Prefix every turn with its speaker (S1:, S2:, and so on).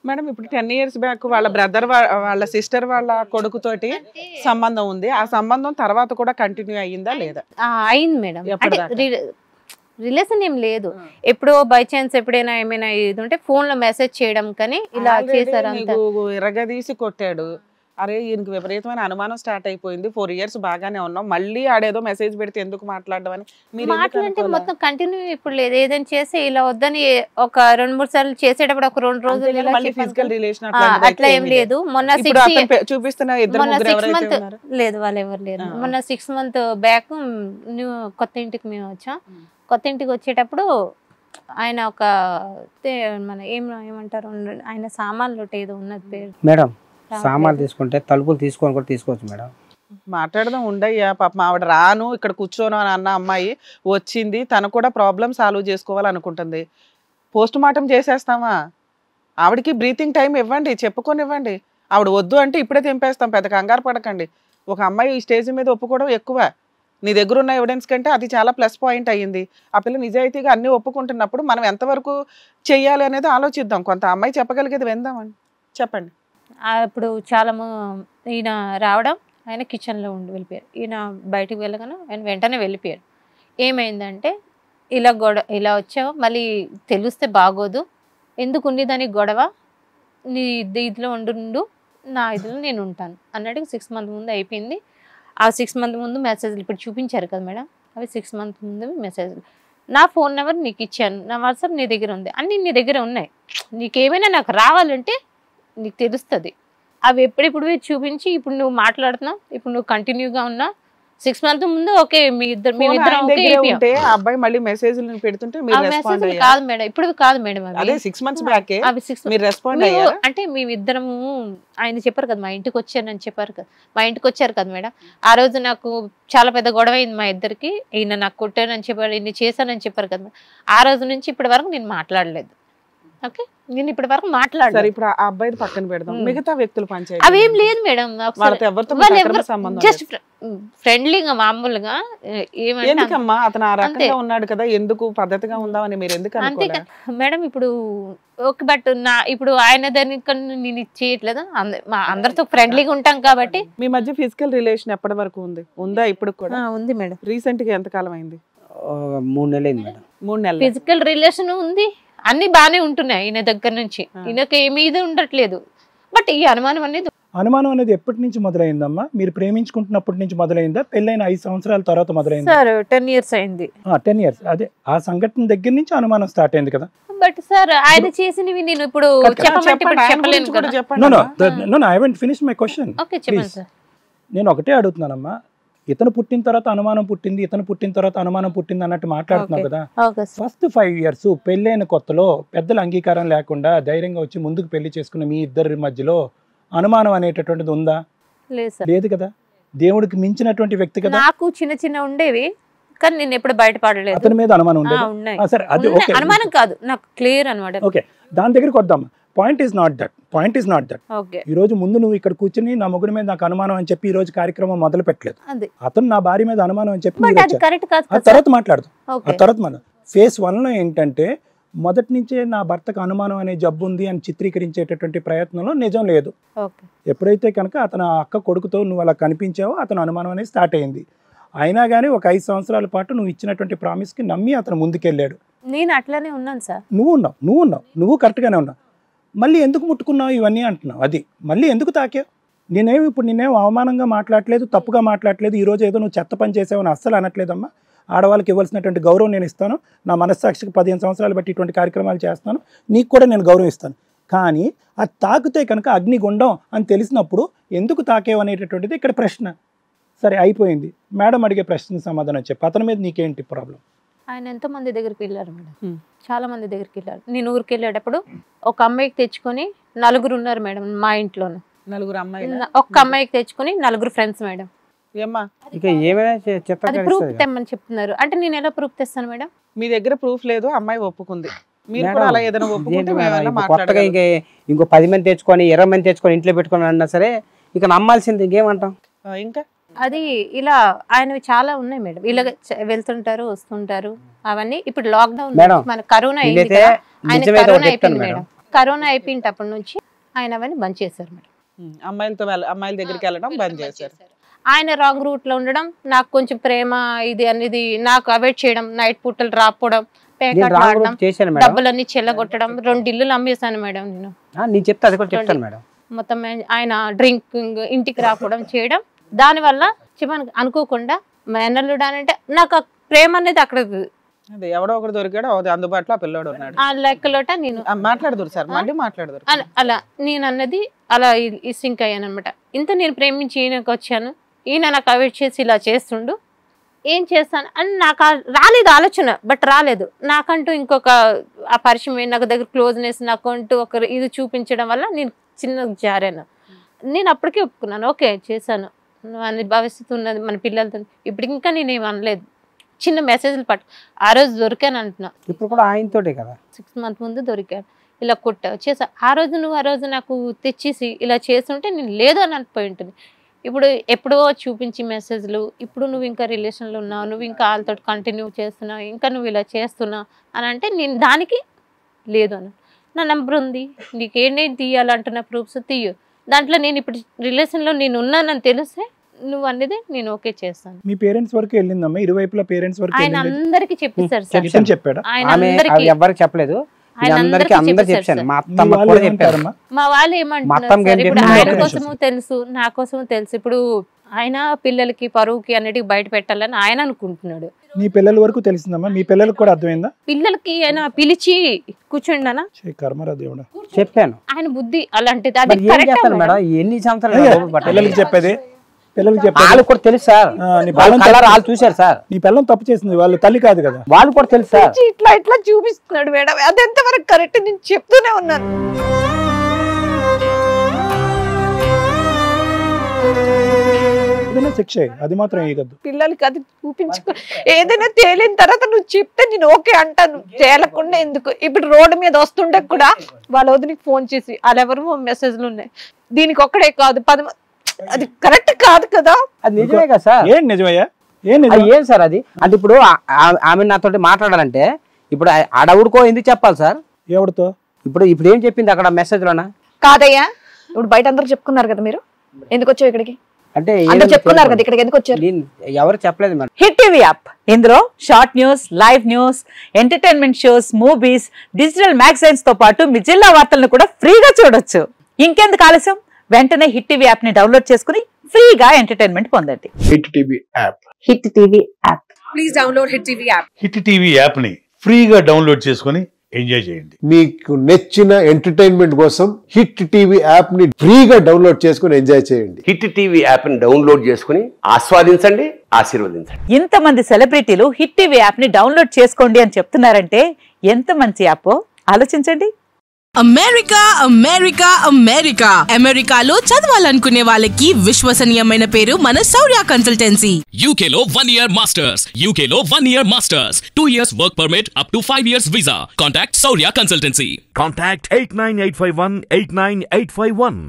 S1: Madam ఇప్పుడు 10 years back వాళ్ళ brother వాళ్ళ సిస్టర్ వాళ్ళ కొడుకుతోటి సంబంధం ఉంది. ఆ సంబంధం తర్వాత కూడా కంటిన్యూ అయ్యిందా లేదా?
S2: అయింది మేడం. రిలేషన్ ఏం లేదు. ఎప్పుడో బై ఛాన్స్ ఎప్పుడైనా ఏమైనా ఇది ఉంటే ఫోన్ లో మెసేజ్ చేయడం, కానీ ఇలా చేశారు అంత
S1: ఎరగదీసి కొట్టాడు. అరే ఈయనకి విపరీతమైన అనుమానం స్టార్ట్ అయిపోయింది. 4 years బాగానే ఉన్నాం, మళ్ళీ ఆడేదో మెసేజ్ పెడితే ఎందుకు మాట్లాడడం అని మీరు
S2: మాట్లాడంటే మొత్తం కంటిన్యూ ఇప్పుడు లేదు. ఏదైనా చేసి ఇలా వద్దని ఒక 2-3 సార్లు చేసేటప్పుడు ఒక 2 రోజులు
S1: ఫిజికల్ రిలేషన్
S2: అట్లా ఏం లేదు. మొన్న
S1: చూపిస్తున్న
S2: లేదు, వాళ్ళు ఎవరు లేరు. మొన్న 6 months బ్యాక్ కొత్త ఇంటికి మేము వచ్చాం. కొత్త ఇంటికి వచ్చేటప్పుడు ఆయన ఒక మన ఏమంటారు ఆయన సామాన్లు ఏదో ఉన్నది పేరు
S3: మేడం. సామాన్లు తీసుకుంటే తలుపులు తీసుకొని కూడా తీసుకోవచ్చు మేడం.
S1: మాట్లాడదాం ఉండయ్యా. పాపం ఆవిడ రాను ఇక్కడ కూర్చోను అని అన్న అమ్మాయి వచ్చింది, తను కూడా ప్రాబ్లం సాల్వ్ చేసుకోవాలనుకుంటుంది. పోస్ట్ మార్టం చేసేస్తామా? ఆవిడకి బ్రీతింగ్ టైం ఇవ్వండి, చెప్పుకొని ఇవ్వండి. ఆవిడ వద్దు అంటే ఇప్పుడే తెంపేస్తాం, పెద్ద కంగారు పడకండి. ఒక అమ్మాయి ఈ స్టేజ్ మీద ఒప్పుకోవడం ఎక్కువ. నీ దగ్గర ఉన్న ఎవిడెన్స్ కంటే అది చాలా ప్లస్ పాయింట్ అయ్యింది. ఆ పిల్ల నిజాయితీగా అన్ని ఒప్పుకుంటున్నప్పుడు మనం ఎంతవరకు చెయ్యాలి అనేది ఆలోచిద్దాం. కొంత అమ్మాయి చెప్పగలిగేది విందామని చెప్పండి.
S2: ఇప్పుడు చాలా ఈయన రావడం, ఆయన కిచెన్లో ఉండి వెళ్ళిపోయారు. ఈయన బయటికి వెళ్ళగానే ఆయన వెంటనే వెళ్ళిపోయారు. ఏమైందంటే ఇలా వచ్చావు, మళ్ళీ తెలిస్తే బాగోదు, ఎందుకు ఉంది దానికి గొడవ, నీ ఇదిలో ఉండు, నా ఇదిలో నేను ఉంటాను అన్నట్టు 6 months ముందు అయిపోయింది. ఆ 6 months ముందు మెసేజ్లు ఇప్పుడు చూపించారు కదా మేడం, అవి 6 months ముందు మెసేజ్లు. నా ఫోన్ నెంబర్ నీకు ఇచ్చాను, నా వాట్సాప్ నీ దగ్గర ఉంది, అన్నీ నీ దగ్గర ఉన్నాయి. నీకేమైనా నాకు రావాలంటే నీకు తెలుస్తుంది. అవి ఎప్పుడిప్పుడు చూపించి ఇప్పుడు నువ్వు మాట్లాడుతున్నావు, ఇప్పుడు నువ్వు కంటిన్యూగా ఉన్నా. 6 months ముందు ఓకే మేమిద్దరం
S1: అబ్బాయి మళ్ళీ మెసేజ్ పెడుతుంటే
S2: కాదు మేడం, ఇప్పుడు కాదు మేడం,
S1: అదే 6 months బ్యాక్ మీరు రెస్పాండ్ అయ్యారు.
S2: అంటే మేమిద్దరము ఆయన చెప్పారు కదా మా ఇంటికి వచ్చానని చెప్పారు కదా, మా ఇంటికి వచ్చారు కదా మేడం. ఆ రోజు నాకు చాలా పెద్ద గొడవ అయింది మా ఇద్దరికి. ఈయన నాకు కొట్టానని చెప్పారు, ఇన్ని చేశానని చెప్పారు కదా. ఆ రోజు నుంచి ఇప్పటి వరకు నేను మాట్లాడలేదు. ఓకే, నేను ఇప్పటి వరకు మాట్లాడలేదు.
S1: ఇప్పుడు ఆ అబ్బాయి పక్కన పెడదాం, మిగతా వ్యక్తులు పంచాయతీ
S2: అవేం లేదు మేడం, జస్ట్ ఫ్రెండ్లీగా మామూలుగా.
S1: ఎందుకమ్మా అతను ఆ రకంగా ఉన్నాడు కదా, ఎందుకు పద్ధతిగా ఉందామని మీరు ఎందుకు
S2: అంతే మేడం. ఇప్పుడు ఓకే, బట్ ఇప్పుడు ఆయన దానికి నేను చేయట్లేదు, అందరితో ఫ్రెండ్లీగా ఉంటాం కాబట్టి.
S1: మీ మధ్య ఫిజికల్ రిలేషన్ ఎప్పటి వరకు ఉంది? ఉందా ఇప్పుడు కూడా?
S2: ఉంది మేడం.
S1: రీసెంట్ గా ఎంత కాలం అయింది?
S3: 3 నెలలు అయింది మేడం.
S1: 3 నెలలు
S2: ఫిజికల్ రిలేషన్ ఉంది, అన్ని బాగానే ఉంటున్నాయి ఈయన దగ్గర నుంచి. ఈయనకి ఏమీ ఇది ఉండట్లేదు. బట్ ఈ అనుమానం
S4: అనేది ఎప్పటి నుంచి మొదలైందమ్మా? మీరు ప్రేమించుకుంటున్నప్పటి నుంచి మొదలైందా, పెళ్ళైన 5 సంవత్సరాల తర్వాత మొదలైందా?
S2: సార్ 10 years అయింది.
S4: 10 years, అదే ఆ సంఘటన దగ్గర నుంచి అనుమానం స్టార్ట్ అయింది కదా.
S2: బట్ సార్ ఆయన చేసినవి నేను ఇప్పుడు చెప్పలేను కదా.
S4: No I haven't finished my question.
S2: Okay చెప్పండి సార్.
S4: నేను ఒకటే అడుగుతున్నానమ్మా, ఇతను పుట్టిన తర్వాత అనుమానం పుట్టింది, ఇతను పుట్టిన తర్వాత అనుమానం పుట్టింది అన్నట్టు మాట్లాడుతున్నావు కదా. ఫస్ట్ 5 years పెళ్ళైన కొత్తలో పెద్దల అంగీకారం లేకుండా ధైర్యంగా వచ్చి ముందుకు పెళ్లి చేసుకున్న మీ ఇద్దరి మధ్యలో అనుమానం అనేటటువంటిది ఉందా? లేదు కదా. దేవుడికి మించినటువంటి వ్యక్తి కదా.
S2: నాకు చిన్న ఉండేవి, కానీ నేను ఎప్పుడు బయటపడలేదు.
S4: అతని మీద అనుమానం ఉండేది. సరే, అది ఓకే,
S2: అనుమానం కాదు, నాకు క్లియర్ అన్నమాట.
S4: ఓకే, దాని దగ్గరికి వద్దాం. Point is not that. ఈ రోజు ముందు నువ్వు ఇక్కడ కూర్చుని నా మొగుడి మీద నాకు అనుమానం అని చెప్పి ఈ రోజు కార్యక్రమం మొదలు పెట్టలేదు. అతను నా భార్య మీద అనుమానం అని చెప్పి తర్వాత మాట్లాడదాం. ఆ తర్వాత మనం ఫేస్ 1 లో ఏంటంటే, మొదటి నుంచే నా భర్తకు అనుమానం అనే జబ్బు ఉంది అని చిత్రీకరించేటటువంటి ప్రయత్నంలో నిజం లేదు. ఎప్పుడైతే కనుక అతను అక్క కొడుకుతో నువ్వు అలా కనిపించావో అతను అనుమానం అనేది స్టార్ట్ అయింది. అయినా కానీ ఒక 5 సంవత్సరాల పాటు నువ్వు ఇచ్చినటువంటి ప్రామిస్ కి నమ్మి అతను ముందుకెళ్ళాడు.
S2: నేను అట్లానే ఉన్నాను సార్.
S4: నువ్వు కరెక్ట్ గానే ఉన్నావు. మళ్ళీ ఎందుకు ముట్టుకున్నావు ఇవన్నీ అంటున్నావు. అది మళ్ళీ ఎందుకు తాకావు? నిన్నేం అవమానంగా మాట్లాడలేదు, తప్పుగా మాట్లాడలేదు. ఈ రోజు ఏదో నువ్వు చెత్త పని చేసావని అస్సలు అనట్లేదమ్మా. ఆడవాళ్ళకి ఇవ్వాల్సినటువంటి గౌరవం నేను ఇస్తాను. నా మనస్సాక్షికి 15 సంవత్సరాలు బట్టి ఇటువంటి కార్యక్రమాలు చేస్తాను. నీకు కూడా నేను గౌరవం ఇస్తాను. కానీ అది తాకితే కనుక అగ్నిగుండం అని తెలిసినప్పుడు ఎందుకు తాకేవు అనేటటువంటిది ఇక్కడ ప్రశ్న. సరే, అయిపోయింది. మేడం అడిగే ప్రశ్న సమాధానం చెప్పి అతని మీద నీకేంటి ప్రాబ్లం?
S2: ఆయన ఎంతో మంది దగ్గరికి వెళ్ళారు మేడం, చాలా మంది దగ్గరికి వెళ్ళారు. నేను ఊరికి వెళ్ళేటప్పుడు ఒక అమ్మాయికి తెచ్చుకొని 4 ఉన్నారు మేడం మా ఇంట్లోనే.
S1: 4 అమ్మాయిలు?
S2: ఒక్క అమ్మాయికి తెచ్చుకొని 4 ఫ్రెండ్స్ మేడం. ప్రూఫ్ తెమ్మని చెప్తున్నారు. అంటే నేను ఎలా ప్రూఫ్ తెస్తాను మేడం?
S1: మీ దగ్గర ప్రూఫ్ లేదు, అమ్మాయి ఒప్పుకుంది.
S3: ఇంకో 10 మంది తెచ్చుకొని 20 మంది తెచ్చుకొని ఇంట్లో పెట్టుకొని అన్నా సరే ఇక నమ్మాల్సింది ఇంకేమంటాం.
S1: ఇంకా
S2: అది ఇలా ఆయనవి చాలా ఉన్నాయి మేడం. ఇలా వెళ్తుంటారు వస్తుంటారు అవన్నీ. ఇప్పుడు లాక్డౌన్ మన కరోనా అయింది కదా, ఆయన కరోనా అయిపోయింది మేడం. కరోనా అయిపోయినప్పటి నుంచి ఆయన అవన్నీ బంద్ చేశారు మేడం.
S1: అమ్మాయిల దగ్గరికి వెళ్ళడం బంద్ చేశారు.
S2: ఆయన రాంగ్ రూట్ లో ఉండడం, నాకు కొంచెం ప్రేమ ఇది అనేది నాకు అవాయిడ్ చేయడం, నైట్ పూటలు రాకపోవడం, పేకాట ఆడడం, డబ్బులన్నీ చెల్లగొట్టడం, 2 ఇల్లులు అమ్మేశాను మేడం నేను
S3: చెప్తా అది కూడా చెప్తాను మేడం.
S2: మొత్తం ఆయన డ్రింకింగ్, ఇంటికి రాకపోవడం చేయడం, దానివల్ల చెప్పాను అనుకోకుండా మేనల్లుడు అంటే నాకు ప్రేమ అనేది అక్కడ
S1: ఎవడో ఒకటి దొరికాడు అందుబాటులో ఆ పిల్లోడు ఉన్నాడు
S2: ఆ లెక్కలోట నేను
S1: మాట్లాడదురు సార్ మళ్ళీ మాట్లాడదురు
S2: అలా నేను అన్నది అలా సింక్ అయ్యాను అనమాట. ఇంత నేను ప్రేమించి ఈయనకు వచ్చాను, ఈయన నాకు అవాయిడ్ చేసి ఇలా చేస్తుండు, ఏం చేస్తాను అని నాకు రాలేదు ఆలోచన. బట్ రాలేదు నాకంటూ ఇంకొక ఆ పరిచయం, నాకు దగ్గర క్లోజ్నెస్, నాకంటూ ఒక ఇది చూపించడం వల్ల నేను చిన్న జారాను. నేను అప్పటికే ఒప్పుకున్నాను, ఓకే చేశాను, అని భవిష్యత్తు ఉన్నది మన పిల్లలతో. ఇప్పుడు ఇంకా నేనేం అనలేదు, చిన్న మెసేజ్లు ఆ రోజు దొరికాను అంటున్నా.
S3: ఇప్పుడు కూడా ఆయనతోటే కదా
S2: 6 months ముందు దొరికాను, ఇలా కొట్టా చేసా. ఆ రోజు నాకు తెచ్చేసి ఇలా చేస్తుంటే నేను లేదు అని అనిపోయి ఉంటుంది. ఇప్పుడు ఎప్పుడో చూపించి మెసేజ్లు, ఇప్పుడు నువ్వు ఇంకా రిలేషన్లో ఉన్నావు, నువ్వు ఇంకా వాళ్ళతో కంటిన్యూ చేస్తున్నావు, ఇంకా నువ్వు ఇలా చేస్తున్నావు అని అంటే నేను దానికి లేదు అని. నా నెంబర్ ఉంది, నీకు ఏంటి తీయాలంటున్న ప్రూఫ్స్ తీయు, దాంట్లో నేను ఇప్పుడు రిలేషన్లో నేను ఉన్నానని తెలిస్తే నువ్వు అనేది నేను ఓకే చేస్తాను.
S4: మీ పేరెంట్స్ వరకు వెళ్ళిందమ్మా, ఇరువైపుల పేరెంట్స్ వరకు
S2: ఆయన అందరికి చెప్పేశారు సార్.
S4: చెప్పాడా?
S2: ఆయన అందరికి
S3: ఎవరికి చెప్పలేదు,
S2: మా వాళ్ళు ఏమంటున్నారు, ఇప్పుడు ఆయన కోసము తెలుసు, నా కోసము తెలుసు. ఇప్పుడు ఆయన పిల్లలకి పరువుకి అన్నిటికి బయట పెట్టాలని ఆయన అనుకుంటున్నాడు.
S4: నీ పిల్లల వరకు తెలిసిందమ్మా, మీ పిల్లలకు కూడా అర్థమైందా?
S2: పిల్లలకి ఆయన పిలిచి కూర్చుండనా
S3: చెప్పాను,
S2: ఆయన బుద్ధి అలాంటిది. అది
S3: ఎన్ని సంవత్సరాలు
S4: పిల్లలకి చెప్పేది,
S3: వాళ్ళు కూడా తెలుసు సార్, వాళ్ళు చూసారు సార్.
S4: నీ పిల్లలు తప్పు చేసింది, వాళ్ళు తల్లి కాదు కదా,
S3: వాళ్ళు కూడా తెలుసు సార్.
S2: ఇట్లా చూపిస్తున్నాడు మేడం, అది ఎంతవరకు కరెక్ట్ నేను చెప్తూనే ఉన్నాను.
S4: శిక్ష అది మాత్రం వేయగద్దు.
S2: పిల్లలకి అది చూపించుకో, ఏదైనా తేలిన తర్వాత నువ్వు చెప్తే నేను ఓకే అంటాను, తేలకుండా ఎందుకు. ఇప్పుడు రోడ్డు మీద వస్తుంటే కూడా వాళ్ళ వదిలికి ఫోన్ చేసి వాళ్ళెవరో మెసేజ్లు ఉన్నాయి, దీనికి ఒక్కడే కాదు 10, అది కరెక్ట్ కాదు కదా.
S3: అది నిజమే కదా సార్.
S4: ఏం నిజమయ్యా,
S3: ఏం సార్ అది? అంటే ఇప్పుడు ఆమె నాతో మాట్లాడాలంటే ఇప్పుడు ఆడవుడుకో ఎందుకు చెప్పాలి సార్?
S4: ఎవరితో?
S3: ఇప్పుడు ఏం చెప్పింది అక్కడ మెసేజ్ లోనా?
S5: కాదయ్యా, ఇప్పుడు బయట అందరూ చెప్పుకున్నారు కదా, మీరు ఎందుకు వచ్చావు ఇక్కడికి
S3: అంటే
S5: చెప్పుకున్నారు కదా, ఇక్కడికి ఎందుకు వచ్చారు?
S3: ఎవరు చెప్పలేదు మేడం.
S6: హిట్ టీవీ యాప్, ఇందులో short news, live news, entertainment shows, movies, digital magazines తో పాటు మీ జిల్లా వార్తలను కూడా ఫ్రీగా చూడొచ్చు. ఇంకెందుకు ఆలస్యం, వెంటనే హిట్ టీవీ యాప్ ని డౌన్లోడ్ చేసుకుని ఫ్రీగా ఎంటర్టైన్మెంట్ పొందండి.
S7: Hit TV app,
S6: hit TV app,
S5: please download hit TV app.
S8: Hit TV app ని ఫ్రీగా డౌన్లోడ్ చేసుకుని ఎంజాయ్ చేయండి.
S7: మీకు నచ్చిన ఎంటర్టైన్మెంట్ కోసం హిట్ టీవీ యాప్ ని ఫ్రీగా డౌన్లోడ్ చేసుకుని ఎంజాయ్ చేయండి.
S9: హిట్ టీవీ యాప్ ని డౌన్లోడ్ చేసుకుని ఆస్వాదించండి, ఆశీర్వదించండి.
S6: ఇంతమంది సెలబ్రిటీలు హిట్ టీవీ యాప్ ని డౌన్లోడ్ చేసుకోండి అని చెప్తున్నారంటే ఎంత మంచి యాప్ ఆలోచించండి.
S10: అమెరికా అమెరికా అమెరికా అమెరికాలో చదవాలనుకునే వాళ్ళకి విశ్వసనీయమైన పేరు మన శౌర్య కన్సల్టెన్సీ.
S11: యూకేలో 1 year మాస్టర్స్, యూకేలో 1 year masters, 2 years work permit up to 5 years visa. Contact Shaurya consultancy.
S12: Contact 89851 89851.